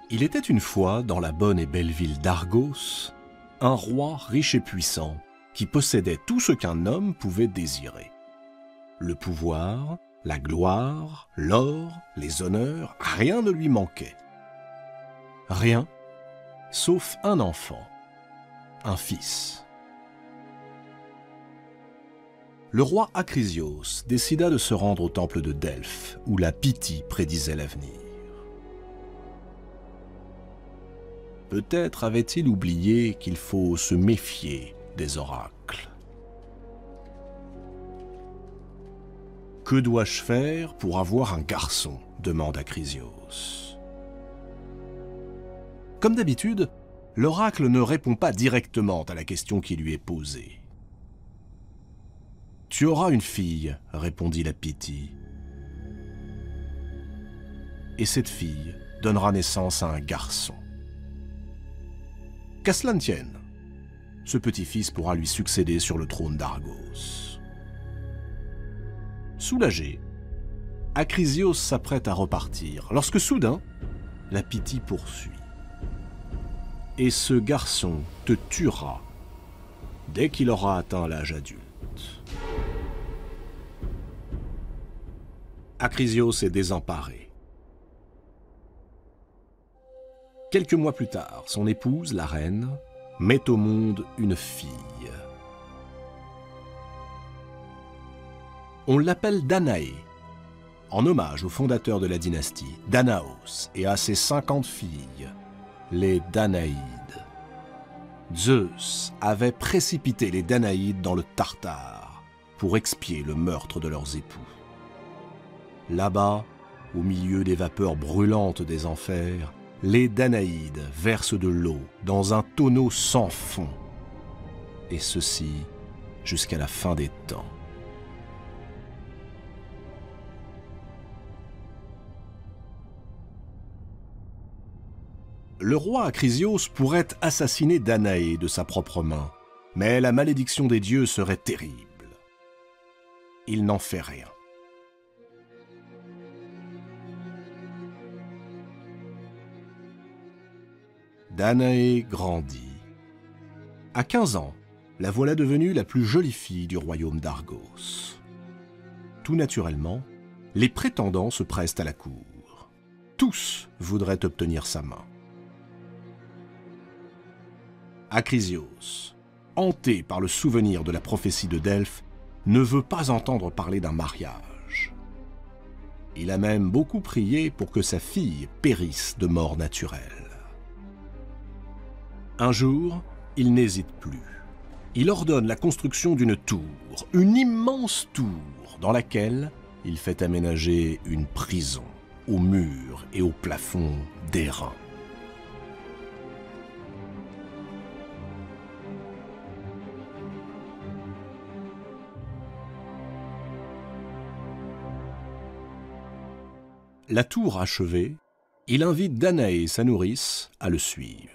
Il était une fois, dans la bonne et belle ville d'Argos, un roi riche et puissant qui possédait tout ce qu'un homme pouvait désirer. Le pouvoir, la gloire, l'or, les honneurs, rien ne lui manquait. Rien, sauf un enfant, un fils. Le roi Acrisios décida de se rendre au temple de Delphes, où la Pythie prédisait l'avenir. Peut-être avait-il oublié qu'il faut se méfier des oracles. « Que dois-je faire pour avoir un garçon ?» demande Acrisios. Comme d'habitude, l'oracle ne répond pas directement à la question qui lui est posée. « Tu auras une fille, » répondit la Pythie. « Et cette fille donnera naissance à un garçon. Qu'à cela ne tienne, ce petit-fils pourra lui succéder sur le trône d'Argos. » Soulagé, Acrisios s'apprête à repartir, lorsque soudain, la Pythie poursuit. « Et ce garçon te tuera dès qu'il aura atteint l'âge adulte. » Acrisios est désemparé. Quelques mois plus tard, son épouse, la reine, met au monde une fille. On l'appelle Danaé, en hommage au fondateur de la dynastie, Danaos, et à ses 50 filles, les Danaïdes. Zeus avait précipité les Danaïdes dans le Tartare pour expier le meurtre de leurs époux. Là-bas, au milieu des vapeurs brûlantes des enfers, les Danaïdes versent de l'eau dans un tonneau sans fond, et ceci jusqu'à la fin des temps. Le roi Acrisios pourrait assassiner Danaé de sa propre main, mais la malédiction des dieux serait terrible. Il n'en fait rien. Danaé grandit. À 15 ans, la voilà devenue la plus jolie fille du royaume d'Argos. Tout naturellement, les prétendants se pressent à la cour. Tous voudraient obtenir sa main. Acrisios, hanté par le souvenir de la prophétie de Delphes, ne veut pas entendre parler d'un mariage. Il a même beaucoup prié pour que sa fille périsse de mort naturelle. Un jour, il n'hésite plus. Il ordonne la construction d'une tour, une immense tour, dans laquelle il fait aménager une prison, aux murs et au plafond d'airain. La tour achevée, il invite Danaé, sa nourrice, à le suivre.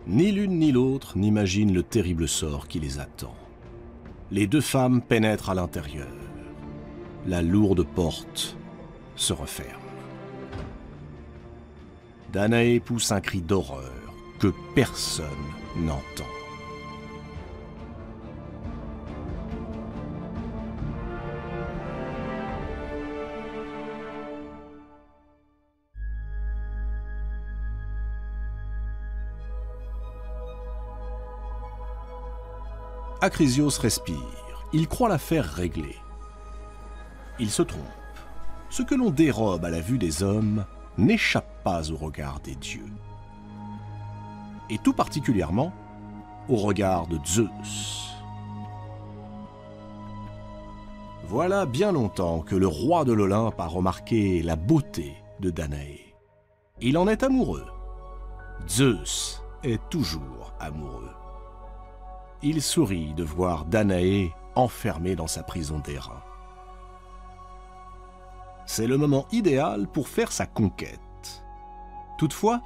Ni l'une ni l'autre n'imaginent le terrible sort qui les attend. Les deux femmes pénètrent à l'intérieur. La lourde porte se referme. Danaé pousse un cri d'horreur que personne n'entend. Acrisios respire. Il croit l'affaire réglée. Il se trompe. Ce que l'on dérobe à la vue des hommes n'échappe pas au regard des dieux. Et tout particulièrement au regard de Zeus. Voilà bien longtemps que le roi de l'Olympe a remarqué la beauté de Danaé. Il en est amoureux. Zeus est toujours amoureux. Il sourit de voir Danaé enfermée dans sa prison d'airain. C'est le moment idéal pour faire sa conquête. Toutefois,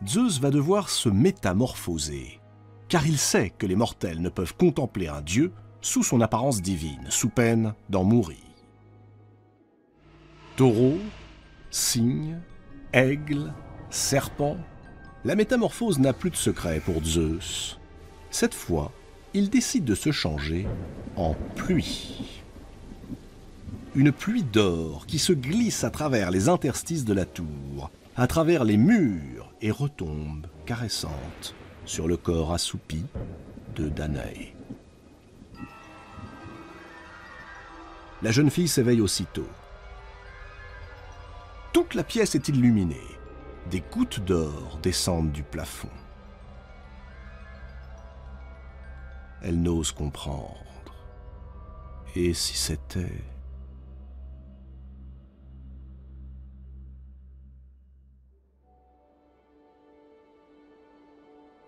Zeus va devoir se métamorphoser, car il sait que les mortels ne peuvent contempler un dieu sous son apparence divine, sous peine d'en mourir. Taureau, cygne, aigle, serpent, la métamorphose n'a plus de secret pour Zeus. Cette fois, il décide de se changer en pluie. Une pluie d'or qui se glisse à travers les interstices de la tour, à travers les murs et retombe, caressante, sur le corps assoupi de Danaé. La jeune fille s'éveille aussitôt. Toute la pièce est illuminée. Des gouttes d'or descendent du plafond. Elle n'ose comprendre. Et si c'était...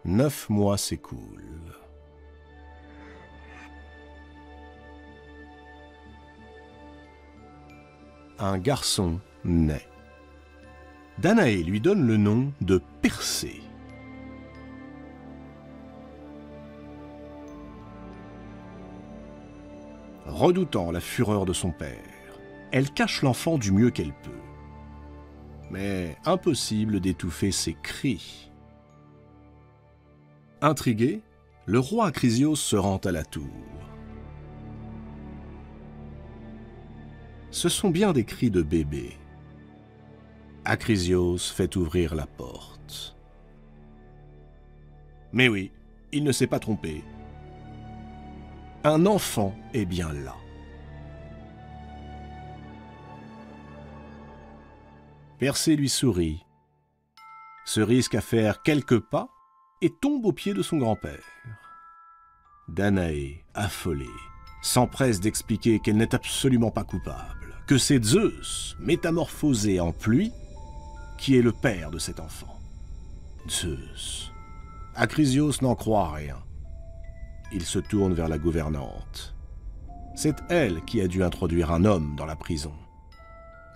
9 mois s'écoulent. Un garçon naît. Danaé lui donne le nom de Persée. Redoutant la fureur de son père, elle cache l'enfant du mieux qu'elle peut. Mais impossible d'étouffer ses cris. Intrigué, le roi Acrisios se rend à la tour. Ce sont bien des cris de bébé. Acrisios fait ouvrir la porte. Mais oui, il ne s'est pas trompé. Un enfant est bien là. Persée lui sourit, se risque à faire quelques pas et tombe aux pieds de son grand-père. Danaé, affolée, s'empresse d'expliquer qu'elle n'est absolument pas coupable, que c'est Zeus, métamorphosé en pluie, qui est le père de cet enfant. Zeus. Acrisios n'en croit rien. Il se tourne vers la gouvernante. C'est elle qui a dû introduire un homme dans la prison.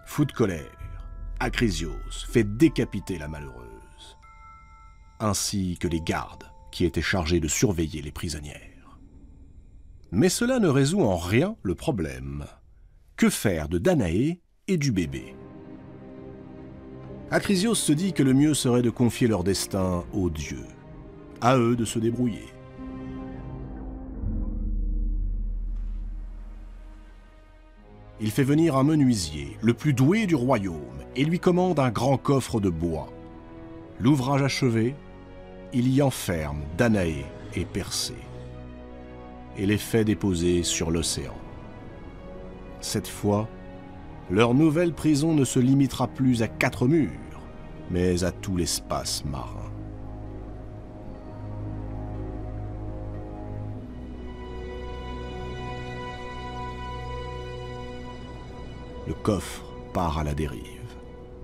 Fou de colère, Acrisios fait décapiter la malheureuse, ainsi que les gardes qui étaient chargés de surveiller les prisonnières. Mais cela ne résout en rien le problème. Que faire de Danaé et du bébé? Acrisios se dit que le mieux serait de confier leur destin aux dieux. À eux de se débrouiller. Il fait venir un menuisier, le plus doué du royaume, et lui commande un grand coffre de bois. L'ouvrage achevé, il y enferme Danaé et Persée, et les fait déposer sur l'océan. Cette fois, leur nouvelle prison ne se limitera plus à 4 murs, mais à tout l'espace marin. Le coffre part à la dérive,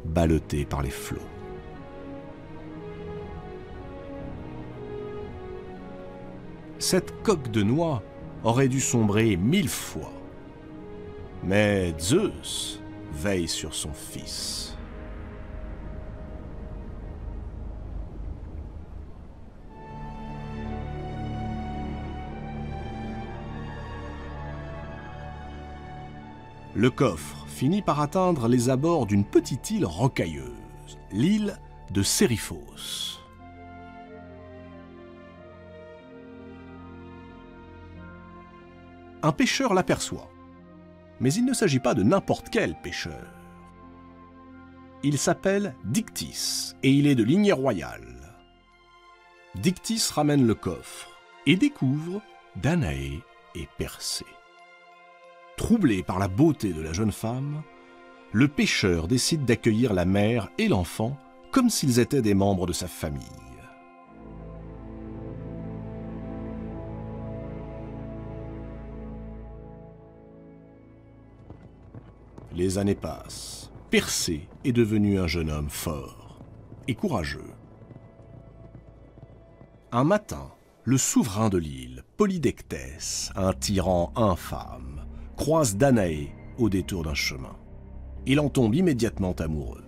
ballotté par les flots. Cette coque de noix aurait dû sombrer 1000 fois. Mais Zeus veille sur son fils. Le coffre finit par atteindre les abords d'une petite île rocailleuse, l'île de Sériphos. Un pêcheur l'aperçoit. Mais il ne s'agit pas de n'importe quel pêcheur. Il s'appelle Dictys et il est de lignée royale. Dictys ramène le coffre et découvre Danaé et Persée. Troublé par la beauté de la jeune femme, le pêcheur décide d'accueillir la mère et l'enfant comme s'ils étaient des membres de sa famille. Les années passent. Persée est devenu un jeune homme fort et courageux. Un matin, le souverain de l'île, Polydectès, un tyran infâme, croise Danaé au détour d'un chemin. Il en tombe immédiatement amoureux.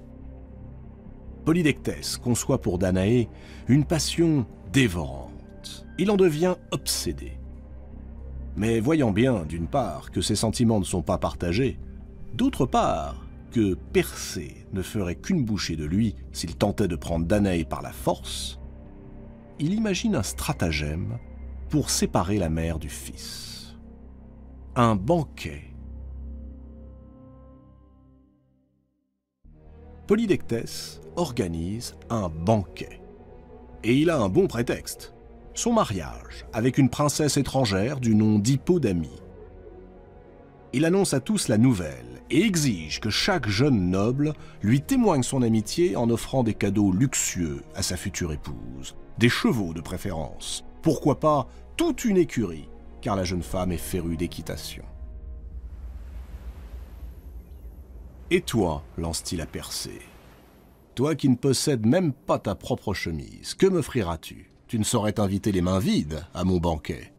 Polydectès conçoit pour Danaé une passion dévorante. Il en devient obsédé. Mais voyant bien, d'une part, que ses sentiments ne sont pas partagés, d'autre part, que Persée ne ferait qu'une bouchée de lui s'il tentait de prendre Danaé par la force, il imagine un stratagème pour séparer la mère du fils. Un banquet. Polydectès organise un banquet. Et il a un bon prétexte. Son mariage avec une princesse étrangère du nom d'Hippodamie. Il annonce à tous la nouvelle et exige que chaque jeune noble lui témoigne son amitié en offrant des cadeaux luxueux à sa future épouse, des chevaux de préférence, pourquoi pas toute une écurie, car la jeune femme est férue d'équitation. « Et toi, lance-t-il à Persée, toi qui ne possèdes même pas ta propre chemise, que m'offriras-tu? Tu ne saurais t'inviter les mains vides à mon banquet. »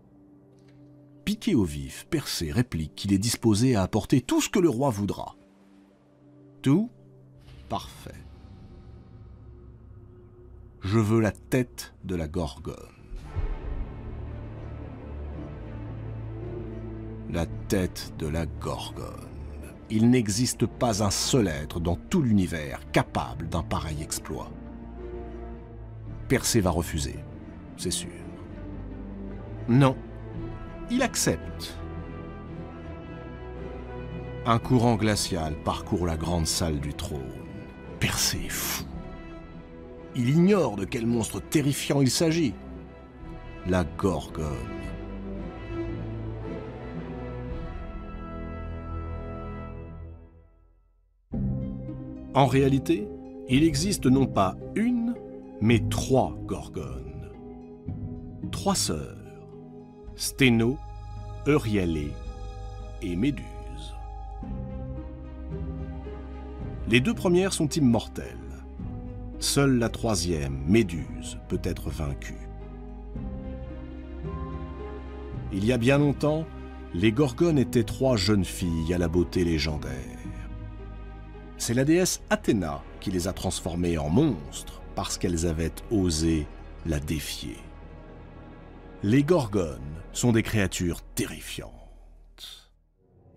Piqué au vif, Persée réplique qu'il est disposé à apporter tout ce que le roi voudra. Tout? Parfait. Je veux la tête de la Gorgone. La tête de la Gorgone. Il n'existe pas un seul être dans tout l'univers capable d'un pareil exploit. Persée va refuser, c'est sûr. Non. Il accepte. Un courant glacial parcourt la grande salle du trône. Persée est fou. Il ignore de quel monstre terrifiant il s'agit. La Gorgone. En réalité, il existe non pas une, mais 3 Gorgones. 3 sœurs. Sténo, Euryalé et Méduse. Les 2 premières sont immortelles. Seule la 3e, Méduse, peut être vaincue. Il y a bien longtemps, les Gorgones étaient 3 jeunes filles à la beauté légendaire. C'est la déesse Athéna qui les a transformées en monstres parce qu'elles avaient osé la défier. Les Gorgones sont des créatures terrifiantes.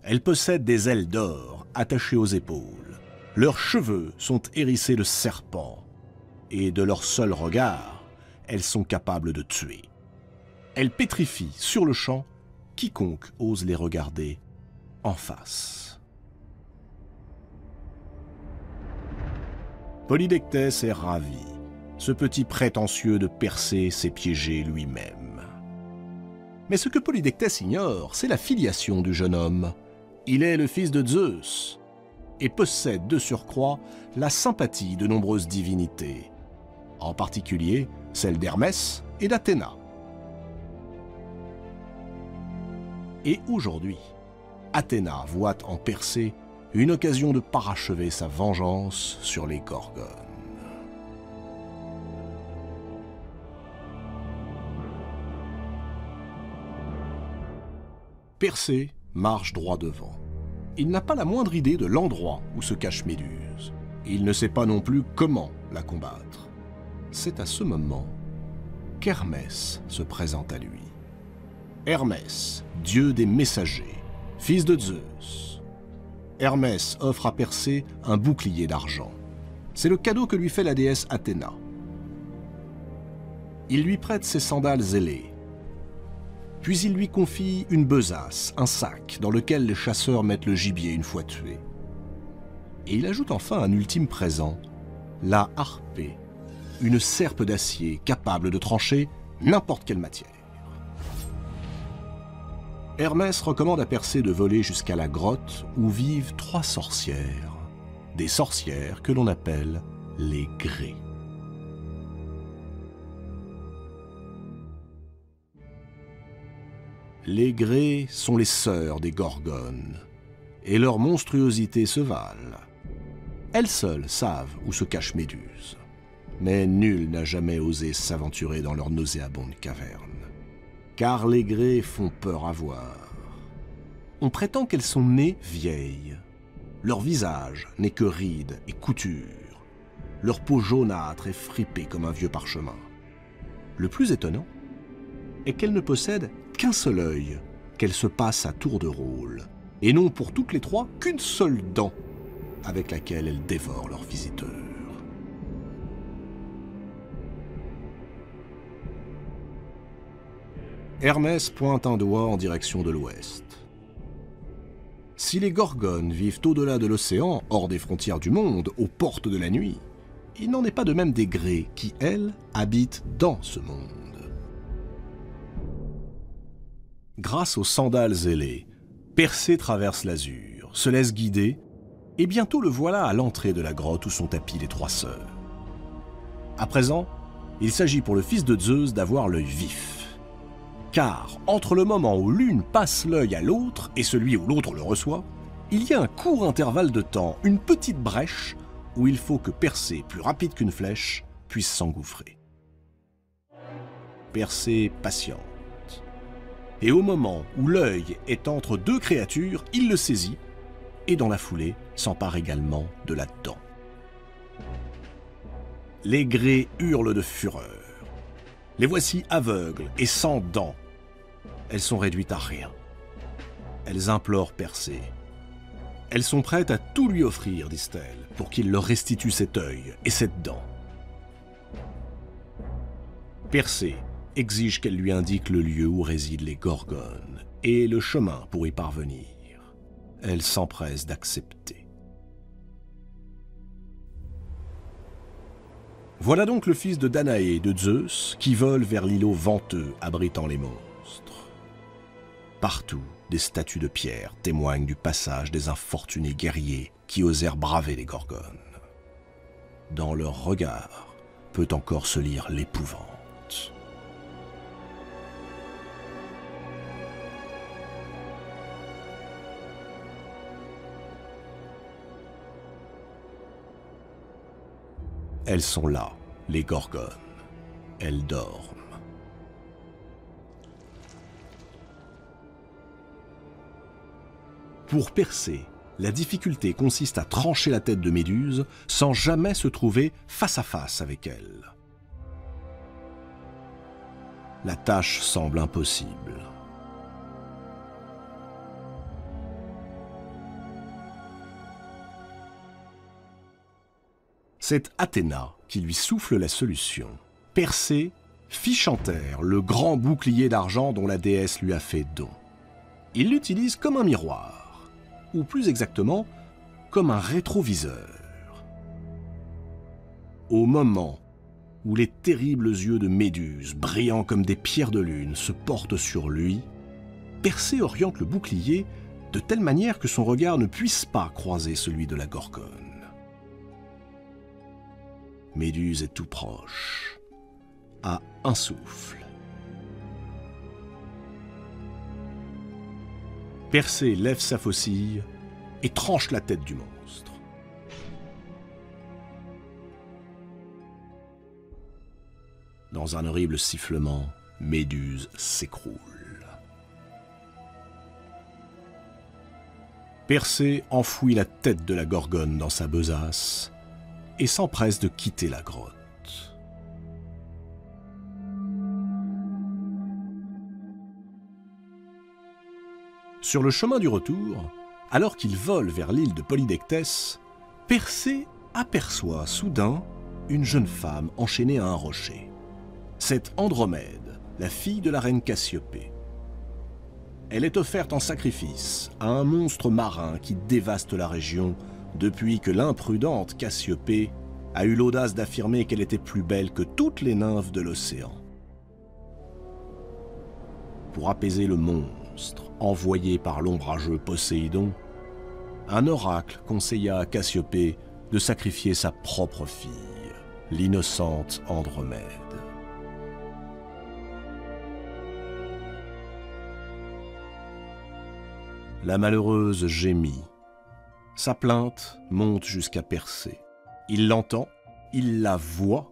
Elles possèdent des ailes d'or attachées aux épaules. Leurs cheveux sont hérissés de serpents. Et de leur seul regard, elles sont capables de tuer. Elles pétrifient sur le champ quiconque ose les regarder en face. Polydectès est ravi. Ce petit prétentieux de Persée s'est piégé lui-même. Mais ce que Polydectès ignore, c'est la filiation du jeune homme. Il est le fils de Zeus et possède de surcroît la sympathie de nombreuses divinités, en particulier celle d'Hermès et d'Athéna. Et aujourd'hui, Athéna voit en Persée une occasion de parachever sa vengeance sur les Gorgones. Persée marche droit devant. Il n'a pas la moindre idée de l'endroit où se cache Méduse. Il ne sait pas non plus comment la combattre. C'est à ce moment qu'Hermès se présente à lui. Hermès, dieu des messagers, fils de Zeus. Hermès offre à Persée un bouclier d'argent. C'est le cadeau que lui fait la déesse Athéna. Il lui prête ses sandales ailées. Puis il lui confie une besace, un sac, dans lequel les chasseurs mettent le gibier une fois tué. Et il ajoute enfin un ultime présent, la harpée, une serpe d'acier capable de trancher n'importe quelle matière. Hermès recommande à Persée de voler jusqu'à la grotte où vivent 3 sorcières, des sorcières que l'on appelle les Grées. Les Grées sont les sœurs des Gorgones, et leur monstruosité se valent. Elles seules savent où se cache Méduse, mais nul n'a jamais osé s'aventurer dans leur nauséabonde caverne, car les Grées font peur à voir. On prétend qu'elles sont nées vieilles. Leur visage n'est que rides et coutures, leur peau jaunâtre et fripée comme un vieux parchemin. Le plus étonnant est qu'elles ne possèdent qu'un seul œil, qu'elles se passent à tour de rôle, et n'ont pour toutes les 3 qu'une seule dent. avec laquelle elles dévorent leurs visiteurs. Hermès pointe un doigt en direction de l'ouest. Si les Gorgones vivent au-delà de l'océan, hors des frontières du monde, aux portes de la nuit, il n'en est pas de même des Grées qui, elles, habitent dans ce monde. Grâce aux sandales ailées, Persée traverse l'azur, se laisse guider, et bientôt le voilà à l'entrée de la grotte où sont tapies les trois sœurs. À présent, il s'agit pour le fils de Zeus d'avoir l'œil vif. Car entre le moment où l'une passe l'œil à l'autre et celui où l'autre le reçoit, il y a un court intervalle de temps, une petite brèche, où il faut que Persée, plus rapide qu'une flèche, puisse s'engouffrer. Persée patiente. Et au moment où l'œil est entre deux créatures, il le saisit, et dans la foulée, s'empare également de la dent. Les Grées hurlent de fureur. Les voici aveugles et sans dents. Elles sont réduites à rien. Elles implorent Persée. Elles sont prêtes à tout lui offrir, disent-elles, pour qu'il leur restitue cet œil et cette dent. Persée exige qu'elle lui indique le lieu où résident les Gorgones et le chemin pour y parvenir. Elle s'empresse d'accepter. Voilà donc le fils de Danaé et de Zeus qui vole vers l'îlot venteux abritant les monstres. Partout, des statues de pierre témoignent du passage des infortunés guerriers qui osèrent braver les Gorgones. Dans leur regard peut encore se lire l'épouvante. Elles sont là, les Gorgones. Elles dorment. Pour Persée, la difficulté consiste à trancher la tête de Méduse sans jamais se trouver face à face avec elle. La tâche semble impossible. C'est Athéna qui lui souffle la solution. Persée fiche en terre le grand bouclier d'argent dont la déesse lui a fait don. Il l'utilise comme un miroir, ou plus exactement, comme un rétroviseur. Au moment où les terribles yeux de Méduse, brillants comme des pierres de lune, se portent sur lui, Persée oriente le bouclier de telle manière que son regard ne puisse pas croiser celui de la Gorgone. Méduse est tout proche, à un souffle. Persée lève sa faucille et tranche la tête du monstre. Dans un horrible sifflement, Méduse s'écroule. Persée enfouit la tête de la Gorgone dans sa besace et s'empresse de quitter la grotte. Sur le chemin du retour, alors qu'il vole vers l'île de Polydectès, Persée aperçoit soudain une jeune femme enchaînée à un rocher. C'est Andromède, la fille de la reine Cassiopée. Elle est offerte en sacrifice à un monstre marin qui dévaste la région depuis que l'imprudente Cassiopée a eu l'audace d'affirmer qu'elle était plus belle que toutes les nymphes de l'océan. Pour apaiser le monstre envoyé par l'ombrageux Poséidon, un oracle conseilla à Cassiopée de sacrifier sa propre fille, l'innocente Andromède. La malheureuse gémit. Sa plainte monte jusqu'à Persée. Il l'entend, il la voit.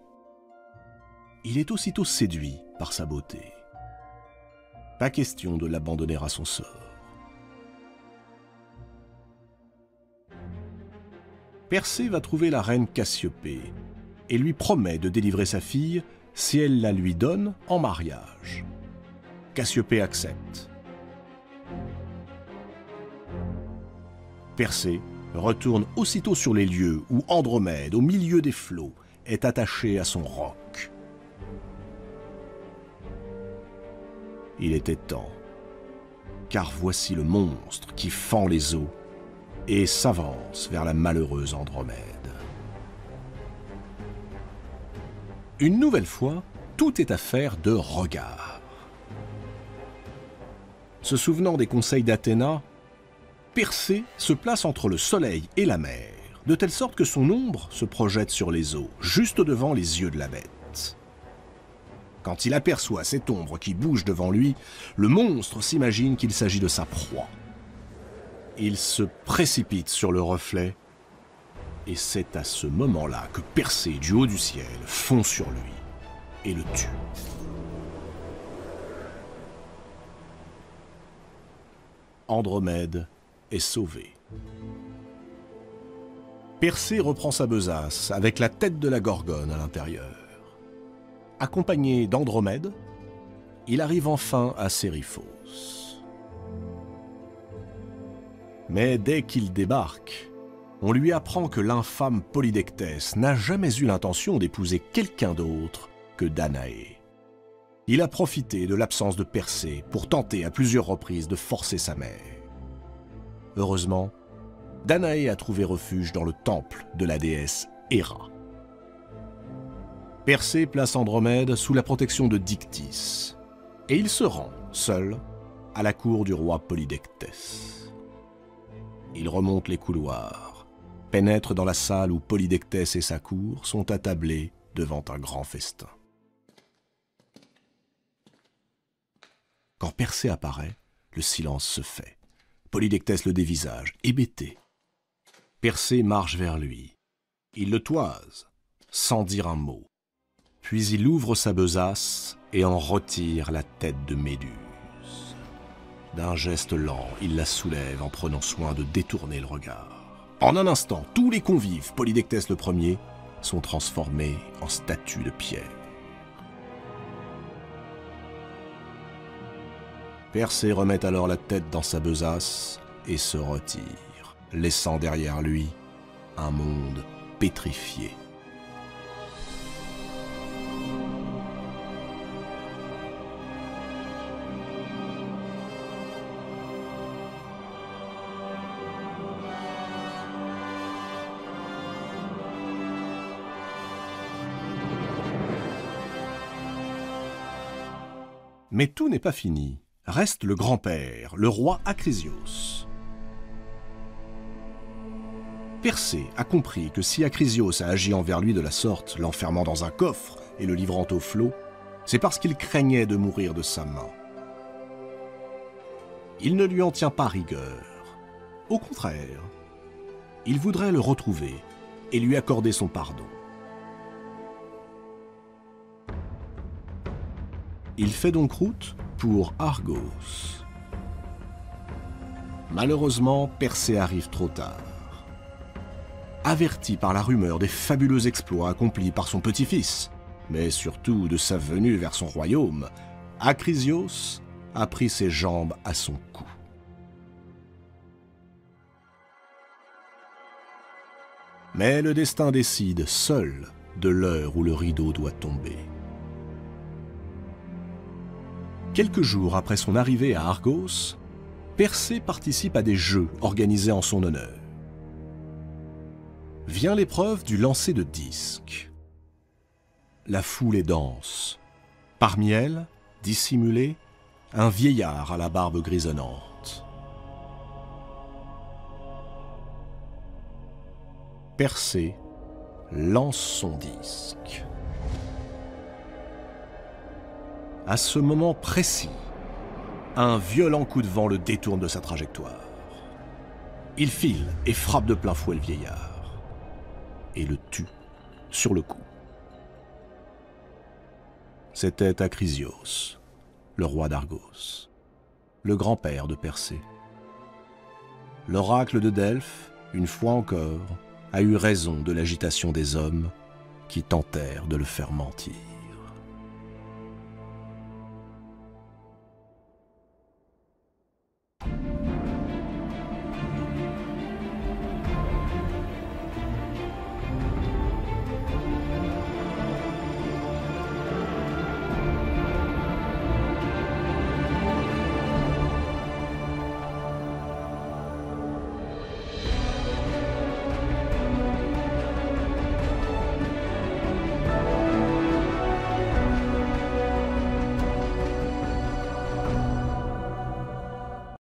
Il est aussitôt séduit par sa beauté. Pas question de l'abandonner à son sort. Persée va trouver la reine Cassiopée et lui promet de délivrer sa fille si elle la lui donne en mariage. Cassiopée accepte. Persée retourne aussitôt sur les lieux où Andromède, au milieu des flots, est attaché à son roc. Il était temps, car voici le monstre qui fend les eaux et s'avance vers la malheureuse Andromède. Une nouvelle fois, tout est affaire de regard. Se souvenant des conseils d'Athéna, Persée se place entre le soleil et la mer, de telle sorte que son ombre se projette sur les eaux, juste devant les yeux de la bête. Quand il aperçoit cette ombre qui bouge devant lui, le monstre s'imagine qu'il s'agit de sa proie. Il se précipite sur le reflet, et c'est à ce moment-là que Persée, du haut du ciel, fond sur lui et le tue. Andromède est sauvée. Persée reprend sa besace avec la tête de la Gorgone à l'intérieur. Accompagné d'Andromède, il arrive enfin à Séryphos. Mais dès qu'il débarque, on lui apprend que l'infâme Polydectès n'a jamais eu l'intention d'épouser quelqu'un d'autre que Danaé. Il a profité de l'absence de Persée pour tenter à plusieurs reprises de forcer sa mère. Heureusement, Danaé a trouvé refuge dans le temple de la déesse Héra. Persée place Andromède sous la protection de Dictys, et il se rend, seul, à la cour du roi Polydectès. Il remonte les couloirs, pénètre dans la salle où Polydectès et sa cour sont attablés devant un grand festin. Quand Persée apparaît, le silence se fait. Polydectès le dévisage, hébété. Persée marche vers lui. Il le toise, sans dire un mot. Puis il ouvre sa besace et en retire la tête de Méduse. D'un geste lent, il la soulève en prenant soin de détourner le regard. En un instant, tous les convives, Polydectès le premier, sont transformés en statues de pierre. Persée remet alors la tête dans sa besace et se retire, laissant derrière lui un monde pétrifié. Mais tout n'est pas fini. Reste le grand-père, le roi Acrisios. Persée a compris que si Acrisios a agi envers lui de la sorte, l'enfermant dans un coffre et le livrant au flot, c'est parce qu'il craignait de mourir de sa main. Il ne lui en tient pas rigueur. Au contraire, il voudrait le retrouver et lui accorder son pardon. Il fait donc route pour Argos. Malheureusement, Persée arrive trop tard. Averti par la rumeur des fabuleux exploits accomplis par son petit-fils, mais surtout de sa venue vers son royaume, Acrisios a pris ses jambes à son cou. Mais le destin décide seul de l'heure où le rideau doit tomber. Quelques jours après son arrivée à Argos, Persée participe à des jeux organisés en son honneur. Vient l'épreuve du lancer de disques. La foule est dense. Parmi elles, dissimulé, un vieillard à la barbe grisonnante. Persée lance son disque. À ce moment précis, un violent coup de vent le détourne de sa trajectoire. Il file et frappe de plein fouet le vieillard, et le tue sur le coup. C'était Acrisios, le roi d'Argos, le grand-père de Persée. L'oracle de Delphes, une fois encore, a eu raison de l'agitation des hommes qui tentèrent de le faire mentir.